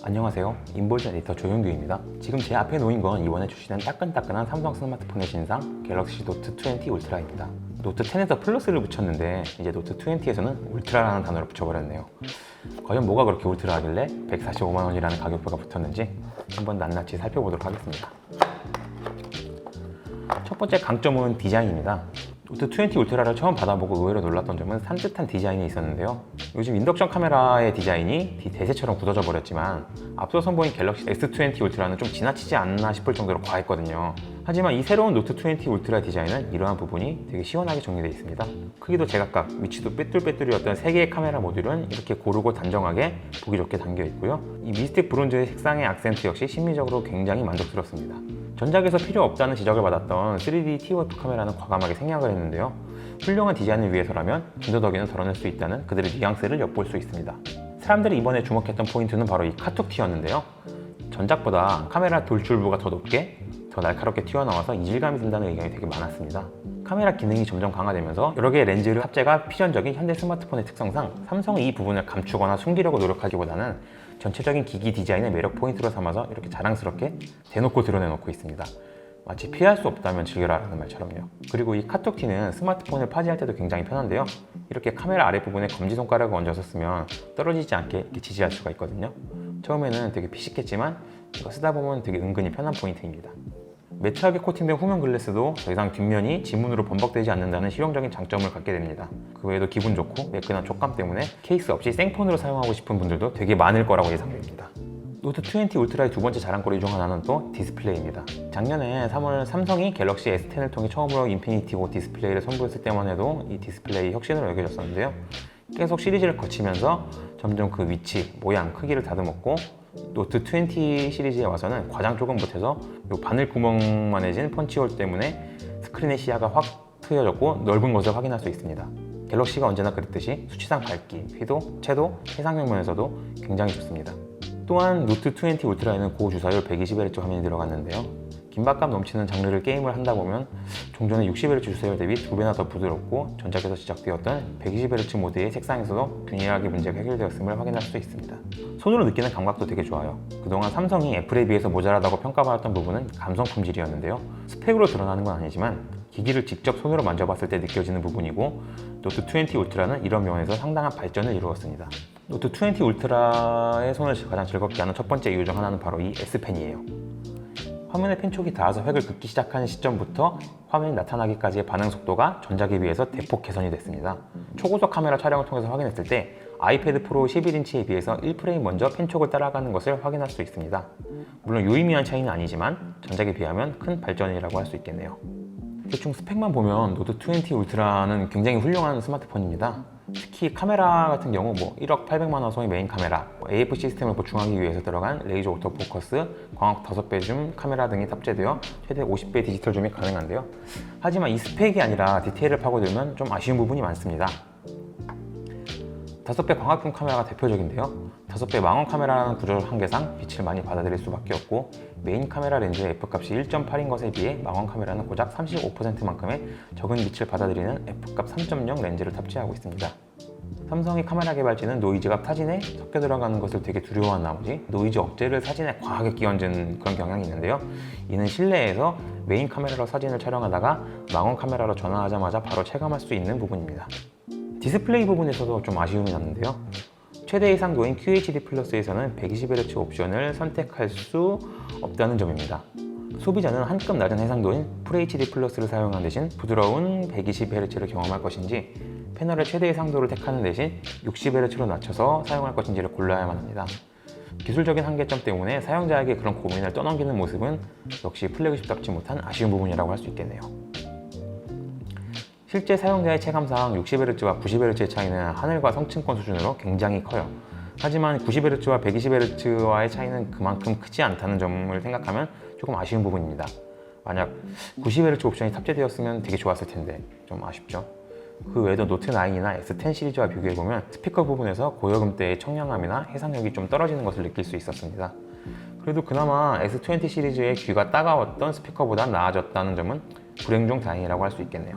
안녕하세요. 인볼드 에디터 조용규입니다. 지금 제 앞에 놓인 건 이번에 출시된 따끈따끈한 삼성 스마트폰의 신상 갤럭시 노트 20 울트라입니다. 노트 10에서 플러스를 붙였는데 이제 노트 20에서는 울트라라는 단어를 붙여버렸네요. 과연 뭐가 그렇게 울트라하길래 145만 원이라는 가격표가 붙었는지 한번 낱낱이 살펴보도록 하겠습니다. 첫 번째 강점은 디자인입니다. 노트 20 울트라를 처음 받아보고 의외로 놀랐던 점은 산뜻한 디자인이 있었는데요. 요즘 인덕션 카메라의 디자인이 대세처럼 굳어져 버렸지만 앞서 선보인 갤럭시 S20 울트라는 좀 지나치지 않나 싶을 정도로 과했거든요. 하지만 이 새로운 노트 20 울트라 디자인은 이러한 부분이 되게 시원하게 정리되어 있습니다. 크기도 제각각, 위치도 빼뚤빼뚤이었던 3개의 카메라 모듈은 이렇게 고르고 단정하게 보기 좋게 담겨 있고요. 이 미스틱 브론즈의 색상의 악센트 역시 심미적으로 굉장히 만족스럽습니다. 전작에서 필요 없다는 지적을 받았던 3D TOF 카메라는 과감하게 생략을 했는데요. 훌륭한 디자인을 위해서라면 진더더기는 덜어낼 수 있다는 그들의 뉘앙스를 엿볼 수 있습니다. 사람들이 이번에 주목했던 포인트는 바로 이 카툭 티였는데요. 전작보다 카메라 돌출부가 더 높게, 더 날카롭게 튀어나와서 이질감이 든다는 의견이 되게 많았습니다. 카메라 기능이 점점 강화되면서 여러 개의 렌즈를 탑재가 필연적인 현대 스마트폰의 특성상 삼성은 이 부분을 감추거나 숨기려고 노력하기보다는 전체적인 기기 디자인의 매력 포인트로 삼아서 이렇게 자랑스럽게 대놓고 드러내놓고 있습니다. 마치 피할 수 없다면 즐겨라 라는 말처럼요. 그리고 이 카톡티는 스마트폰을 파지할 때도 굉장히 편한데요. 이렇게 카메라 아랫부분에 검지손가락을 얹어서 쓰면 떨어지지 않게 이렇게 지지할 수가 있거든요. 처음에는 되게 피식했지만 이거 쓰다 보면 되게 은근히 편한 포인트입니다. 매트하게 코팅된 후면 글래스도 더 이상 뒷면이 지문으로 범벅되지 않는다는 실용적인 장점을 갖게 됩니다. 그 외에도 기분 좋고 매끈한 촉감 때문에 케이스 없이 생폰으로 사용하고 싶은 분들도 되게 많을 거라고 예상됩니다. 노트 20 울트라의 두 번째 자랑거리 중 하나는 또 디스플레이입니다. 작년에 3월 삼성이 갤럭시 S10을 통해 처음으로 인피니티 5 디스플레이를 선보였을 때만 해도 이 디스플레이 혁신으로 여겨졌었는데요. 계속 시리즈를 거치면서 점점 그 위치, 모양, 크기를 다듬었고 노트 20 시리즈에 와서는 과장 조금 못해서 요 바늘 구멍만해진 펀치홀 때문에 스크린의 시야가 확 트여졌고 넓은 것을 확인할 수 있습니다. 갤럭시가 언제나 그랬듯이 수치상 밝기, 휘도, 채도, 해상력 면에서도 굉장히 좋습니다. 또한 노트 20 울트라에는 고주사율 120Hz 화면이 들어갔는데요. 긴박감 넘치는 장르를 게임을 한다 보면 종전의 60Hz 주사율 대비 2배나 더 부드럽고 전작에서 지적되었던 120Hz 모드의 색상에서도 균일하게 문제가 해결되었음을 확인할 수 있습니다. 손으로 느끼는 감각도 되게 좋아요. 그동안 삼성이 애플에 비해서 모자라다고 평가받았던 부분은 감성 품질이었는데요. 스펙으로 드러나는 건 아니지만 기기를 직접 손으로 만져봤을 때 느껴지는 부분이고 노트 20 울트라는 이런 면에서 상당한 발전을 이루었습니다. 노트 20 울트라의 손을 가장 즐겁게 하는 첫 번째 이유 중 하나는 바로 이 S펜이에요. 화면에 펜촉이 닿아서 획을 긋기 시작하는 시점부터 화면이 나타나기까지의 반응 속도가 전작에 비해서 대폭 개선이 됐습니다. 초고속 카메라 촬영을 통해서 확인했을 때 아이패드 프로 11인치에 비해서 1프레임 먼저 펜촉을 따라가는 것을 확인할 수 있습니다. 물론 유의미한 차이는 아니지만 전작에 비하면 큰 발전이라고 할 수 있겠네요. 대충 스펙만 보면 노트 20 울트라는 굉장히 훌륭한 스마트폰입니다. 특히 카메라 같은 경우 1억 800만 화소의 메인 카메라, AF 시스템을 보충하기 위해서 들어간 레이저 오토포커스, 광학 5배 줌 카메라 등이 탑재되어 최대 50배 디지털 줌이 가능한데요. 하지만 이 스펙이 아니라 디테일을 파고들면 좀 아쉬운 부분이 많습니다. 5배 광학줌 카메라가 대표적인데요. 5배 망원 카메라라는 구조 한계상 빛을 많이 받아들일 수밖에 없고 메인 카메라 렌즈의 F값이 1.8인 것에 비해 망원 카메라는 고작 35%만큼의 적은 빛을 받아들이는 F값 3.0 렌즈를 탑재하고 있습니다. 삼성의 카메라 개발진은 노이즈가 사진에 섞여 들어가는 것을 되게 두려워한 나머지 노이즈 억제를 사진에 과하게 끼얹은 그런 경향이 있는데요. 이는 실내에서 메인 카메라로 사진을 촬영하다가 망원 카메라로 전환하자마자 바로 체감할 수 있는 부분입니다. 디스플레이 부분에서도 좀 아쉬움이 났는데요. 최대 해상도인 QHD 플러스에서는 120Hz 옵션을 선택할 수 없다는 점입니다. 소비자는 한 급 낮은 해상도인 FHD 플러스를 사용하는 대신 부드러운 120Hz를 경험할 것인지 패널의 최대 해상도를 택하는 대신 60Hz로 낮춰서 사용할 것인지를 골라야만 합니다. 기술적인 한계점 때문에 사용자에게 그런 고민을 떠넘기는 모습은 역시 플래그십답지 못한 아쉬운 부분이라고 할 수 있겠네요. 실제 사용자의 체감상 60Hz와 90Hz의 차이는 하늘과 성층권 수준으로 굉장히 커요. 하지만 90Hz와 120Hz와의 차이는 그만큼 크지 않다는 점을 생각하면 조금 아쉬운 부분입니다. 만약 90Hz 옵션이 탑재되었으면 되게 좋았을 텐데 좀 아쉽죠. 그 외에도 노트9이나 S10 시리즈와 비교해보면 스피커 부분에서 고요음대의 청량함이나 해상력이 좀 떨어지는 것을 느낄 수 있었습니다. 그래도 그나마 S20 시리즈의 귀가 따가웠던 스피커보다 나아졌다는 점은 불행 중 다행이라고 할 수 있겠네요.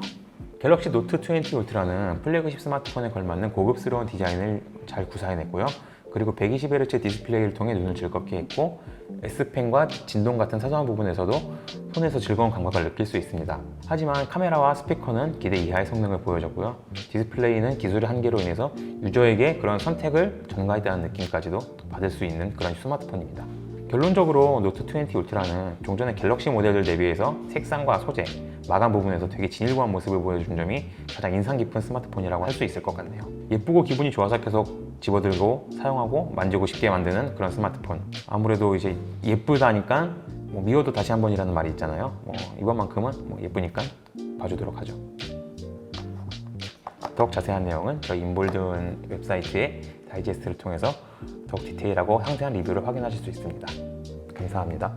갤럭시 노트 20 울트라는 플래그십 스마트폰에 걸맞는 고급스러운 디자인을 잘 구사해냈고요. 그리고 120Hz 디스플레이를 통해 눈을 즐겁게 했고 S펜과 진동 같은 사소한 부분에서도 손에서 즐거운 감각을 느낄 수 있습니다. 하지만 카메라와 스피커는 기대 이하의 성능을 보여줬고요. 디스플레이는 기술의 한계로 인해서 유저에게 그런 선택을 전가했다는 느낌까지도 받을 수 있는 그런 스마트폰입니다. 결론적으로 노트 20 울트라는 종전의 갤럭시 모델들 대비해서 색상과 소재, 마감 부분에서 되게 진일보한 모습을 보여준 점이 가장 인상 깊은 스마트폰이라고 할 수 있을 것 같네요. 예쁘고 기분이 좋아서 계속 집어들고 사용하고 만지고 싶게 만드는 그런 스마트폰. 아무래도 이제 예쁘다니까 미워도 다시 한 번이라는 말이 있잖아요. 이번만큼은 예쁘니까 봐주도록 하죠. 더욱 자세한 내용은 저희 인볼든 웹사이트의 다이제스트를 통해서 더욱 디테일하고 상세한 리뷰를 확인하실 수 있습니다. 감사합니다.